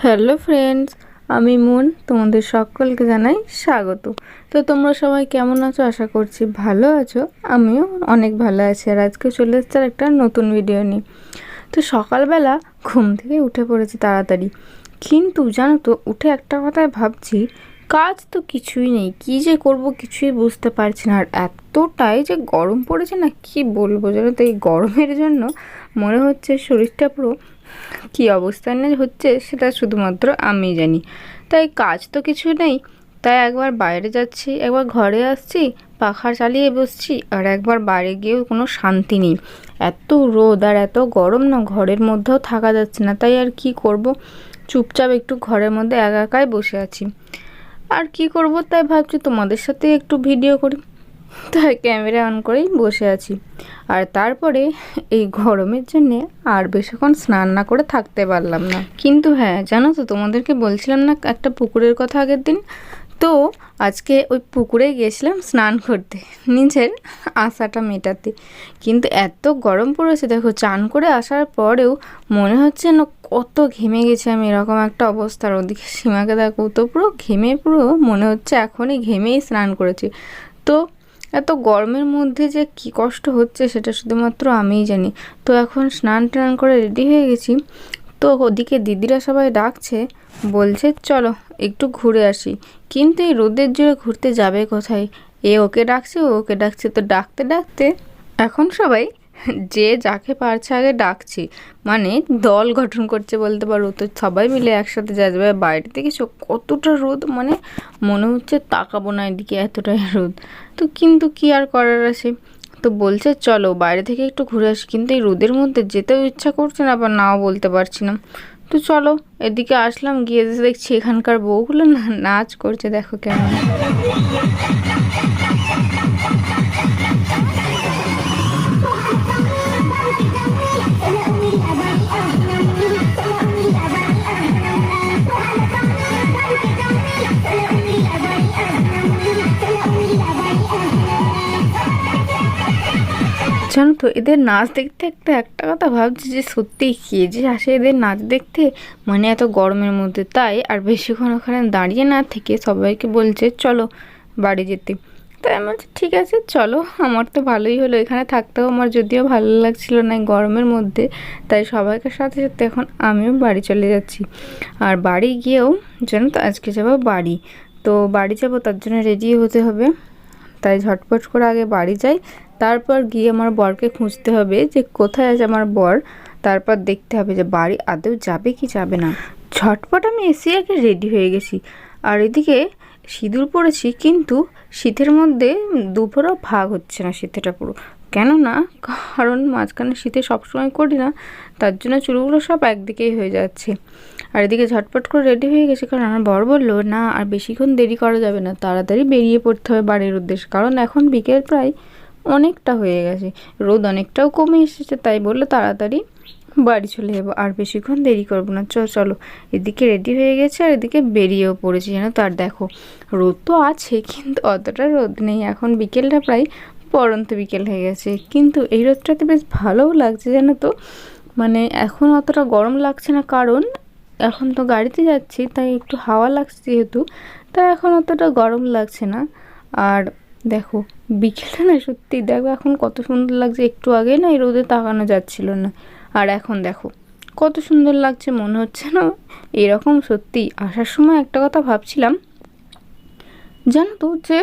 Hello friends, আমি moon তোমাদের সকলকে জানাই স্বাগত। তো তোমরা সবাই কেমন আছো? আশা করছি ভালো আছো। আমিও অনেক ভালো আছি। আর আজকে চলে এসেছে একটা নতুন ভিডিও নিয়ে। তো সকালবেলা ঘুম থেকে উঠে পড়েছি তাড়াতাড়ি, কিন্তু জানো তো উঠে একটা কথাই ভাবছি, কাজ তো কিছুই নেই, কি যে করব কিছুই বুঝতে পারছি না। আর এতটাই যে গরম পড়েছে না, কি বলবো জানো তো, এই গরমের জন্য মনে হচ্ছে শরীরটা পুরো কী অবস্থানে হচ্ছে সেটা শুধুমাত্র আমি জানি। তাই কাজ তো কিছু নেই, তাই একবার বাইরে যাচ্ছি, একবার ঘরে আসছি, পাখা চালিয়ে বসছি, আর একবার বাইরে গিয়েও কোনো শান্তি নেই। এত রোদ আর এত গরম না, ঘরের মধ্যেও থাকা যাচ্ছে না। তাই আর কি করব, চুপচাপ একটু ঘরের মধ্যে একা একাই বসে আছি। আর কি করব, তাই ভাবছি তোমাদের সাথে একটু ভিডিও করি, তাই ক্যামেরা অন করেই বসে আছি। আর তারপরে এই গরমের জন্যে আর বেশিক্ষণ স্নান না করে থাকতে পারলাম না। কিন্তু হ্যাঁ, জানো তো, তোমাদেরকে বলছিলাম না একটা পুকুরের কথা আগের দিন, তো আজকে ওই পুকুরে গিয়েছিলাম স্নান করতে, নিজের আশাটা মেটাতে। কিন্তু এত গরম পড়েছে, দেখো চান করে আসার পরেও মনে হচ্ছে না কত ঘেমে গেছে আমি, এরকম একটা অবস্থার। ওদিকে সীমাকে দেখো তো পুরো ঘেমে, পুরো মনে হচ্ছে এখনই ঘেমেই স্নান করেছি। তো এত গরমের মধ্যে যে কি কষ্ট হচ্ছে সেটা শুধুমাত্র আমিই জানি। তো এখন স্নান টান করে রেডি হয়ে গেছি। তো ওদিকে দিদিরা সবাই ডাকছে, বলছে চলো একটু ঘুরে আসি। কিন্তু এই রোদের জোরে ঘুরতে যাবে কোথায়? এ ওকে ডাকছে, ও ওকে ডাকছে, তো ডাকতে ডাকতে এখন সবাই যে যাকে পারছে আগে ডাকছি, মানে দল গঠন করছে বলতে পারো। তো সবাই মিলে একসাথে যাবে। বাইরে থেকে কতটা রোদ, মানে মনে হচ্ছে তাকাবো না এদিকে, এতটাই রোদ। তো কিন্তু কি আর করার আছে, তো বলছে চলো বাইরে থেকে একটু ঘুরে আসি। কিন্তু এই রোদের মধ্যে যেতেও ইচ্ছা করছে না, আবার নাও বলতে পারছি না। তো চলো এদিকে আসলাম, গিয়ে দেখছি এখানকার বউগুলো না নাচ করছে, দেখো কেমন। জানো তো এদের নাচ দেখতে একটা একটা কথা ভাবছি যে সত্যিই কে যে আসে এদের নাচ দেখতে, মানে এত গরমের মধ্যে। তাই আর বেশিক্ষণ ওখানে দাঁড়িয়ে না থেকে সবাইকে বলছে চলো বাড়ি যেতে। তাই আমি বলছি ঠিক আছে চলো, আমার তো ভালোই হলো, এখানে থাকতেও আমার যদিও ভালো লাগছিল না এই গরমের মধ্যে। তাই সবাইকে সাথে সাথে এখন আমিও বাড়ি চলে যাচ্ছি। আর বাড়ি গিয়েও জানো তো আজকে যাবো বাড়ি। তো বাড়ি যাবো, তার জন্য রেডি হতে হবে। তাই ঝটপট করে আগে বাড়ি যাই, তারপর গিয়ে আমার বরকে খুঁজতে হবে যে কোথায় আছে আমার বর। তারপর দেখতে হবে যে বাড়ি আদৌ যাবে কি যাবে না। ঝটপট আমি এসে আগে রেডি হয়ে গেছি। আর এদিকে সিঁদুর পরেছি, কিন্তু শীতের মধ্যে দুপুরও ভাগ হচ্ছে না শীতেটা পুরো। কেননা কারণ মাঝখানে শীতে সবসময় করি না, তার জন্য চুলগুলো সব একদিকেই হয়ে যাচ্ছে। আর এদিকে ঝটপট করে রেডি হয়ে গেছে, কারণ আমার বর বললো না আর বেশিক্ষণ দেরি করা যাবে না, তাড়াতাড়ি বেরিয়ে পড়তে হবে বাড়ির উদ্দেশ্যে। কারণ এখন বিকেল প্রায় অনেকটা হয়ে গেছে, রোদ অনেকটাও কমে এসেছে। তাই বললো তাড়াতাড়ি বাড়ি চলে যাবো, আর বেশিক্ষণ দেরি করবো না, চলো। এদিকে রেডি হয়ে গেছে আর এদিকে বেরিয়েও পড়েছি জানো তো। আর দেখো রোদ তো আছে, কিন্তু অতটা রোদ নেই, এখন বিকেলটা প্রায় পড়ন্ত বিকেল হয়ে গেছে। কিন্তু এই রোদটাতে বেশ ভালোও লাগছে জানো তো, মানে এখন অতটা গরম লাগছে না, কারণ এখন তো গাড়িতে যাচ্ছি, তাই একটু হাওয়া লাগছে যেহেতু, তাই এখন অতটা গরম লাগছে না। আর দেখো বিকেলটা না সত্যি দেখো এখন কত সুন্দর লাগছে, একটু আগে না এই রোদে তাকানো যাচ্ছিল না, আর এখন দেখো কত সুন্দর লাগছে। মনে হচ্ছে না এরকম। সত্যি আসার সময় একটা কথা ভাবছিলাম জানো তো, যে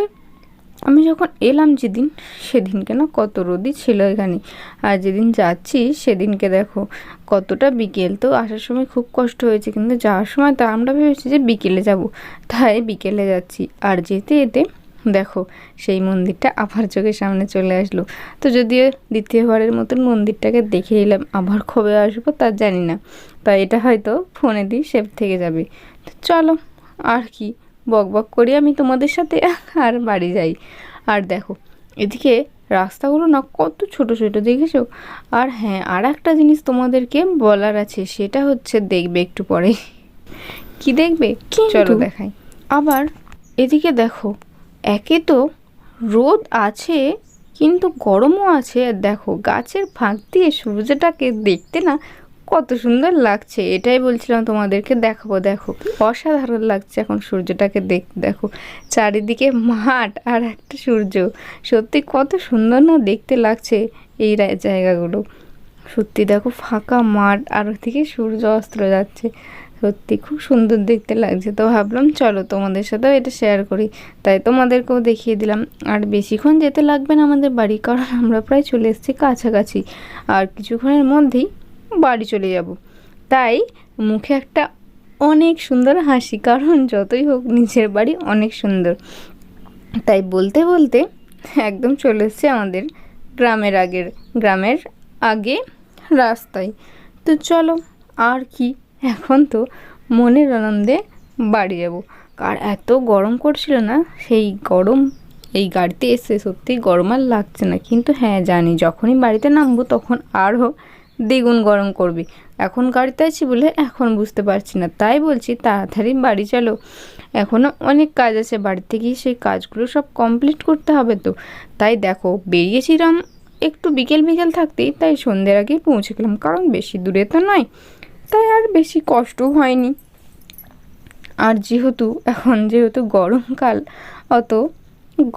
আমি যখন এলাম যেদিন, সেদিনকে না কত রোদই ছিল এখানে, আর যেদিন যাচ্ছি সেদিনকে দেখো কতটা বিকেল। তো আসার সময় খুব কষ্ট হয়েছে, কিন্তু যাওয়ার সময় তো আমরা ভেবেছি যে বিকেলে যাব, তাই বিকেলে যাচ্ছি। আর যেতে যেতে দেখো সেই মন্দিরটা আবার চোখের সামনে চলে আসলো। তো যদিও দ্বিতীয়বারের মতন মন্দিরটাকে দেখে নিলাম, আবার কবে আসবো তা জানি না, তাই এটা হয়তো ফোনে দিয়ে সেভ থেকে যাবে। তো চলো আর কি বক বক করি আমি তোমাদের সাথে, আর বাড়ি যাই। আর দেখো এদিকে রাস্তাগুলো না কত ছোট ছোট দেখেছো। আর হ্যাঁ, আর একটা জিনিস তোমাদেরকে বলার আছে, সেটা হচ্ছে দেখবে একটু পরে। কি দেখবে চলো দেখাই। আবার এদিকে দেখো, একে তো রোদ আছে কিন্তু গরমও আছে। আর দেখো গাছের ফাঁক দিয়ে সূর্যটাকে দেখতে না কত সুন্দর লাগছে, এটাই বলছিলাম তোমাদেরকে দেখাবো। দেখো অসাধারণ লাগছে এখন সূর্যটাকে দেখতে। দেখো চারিদিকে মাঠ আর একটা সূর্য, সত্যি কত সুন্দর না দেখতে লাগছে এই জায়গাগুলো। সত্যি দেখো ফাঁকা মাঠ আর ওদিকে সূর্য অস্ত যাচ্ছে, সত্যি খুব সুন্দর দেখতে লাগছে। তো ভাবলাম চলো তোমাদের সাথেও এটা শেয়ার করি, তাই তোমাদেরকেও দেখিয়ে দিলাম। আর বেশিক্ষণ যেতে লাগবে না আমাদের বাড়ি, কারণ আমরা প্রায় চলে এসেছি কাছাকাছি, আর কিছুক্ষণের মধ্যেই বাড়ি চলে যাব। তাই মুখে একটা অনেক সুন্দর হাসি, কারণ যতই হোক নিচের বাড়ি অনেক সুন্দর। তাই বলতে বলতে একদম চলে এসেছি আমাদের গ্রামের আগে রাস্তায়। তো চলো আর কি, এখন তো মনের আনন্দে বাড়ি যাব। আর এত গরম করছিল না, সেই গরম এই গাড়িতে এসে সত্যি গরম আর লাগছে না। কিন্তু হ্যাঁ জানি যখনই বাড়িতে নামবো তখন আরও দ্বিগুণ গরম করবে। এখন গাড়িতে আছি বলে এখন বুঝতে পারছি না, তাই বলছি তাড়াতাড়ি বাড়ি চলো, এখনও অনেক কাজ আছে বাড়িতে গিয়ে, সেই কাজগুলো সব কমপ্লিট করতে হবে। তো তাই দেখো বেরিয়েছিলাম একটু বিকেল থাকতেই, তাই সন্ধ্যের আগেই পৌঁছে গেলাম, কারণ বেশি দূরে তো নয়, তাই আর বেশি কষ্টও হয়নি। আর যেহেতু গরমকাল, অত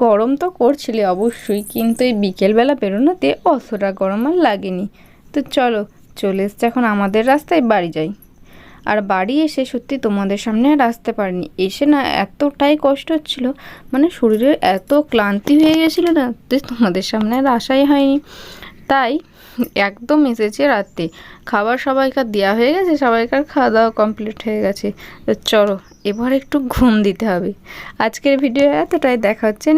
গরম তো করছিলে অবশ্যই, কিন্তু এই বিকেলবেলা বেরোনোতে অতটা গরম আর লাগেনি। তো চলে এসছে এখন আমাদের রাস্তায়, বাড়ি যাই। আর বাড়ি এসে সত্যি তোমাদের সামনে আর আসতে পারিনি, এসে না এতটাই কষ্ট হচ্ছিল, মানে শরীরের এত ক্লান্তি হয়ে গেছিলো না, যে তোমাদের সামনে আর আসাই হয়নি। তাই একদম এসেছে রাতে, খাবার সবাইকার দেওয়া হয়ে গেছে, সবাইকার খাওয়া দাওয়া কমপ্লিট হয়ে গেছে। তো চলো এবার একটু ঘুম দিতে হবে। আজকের ভিডিও এতটাই, দেখা হচ্ছে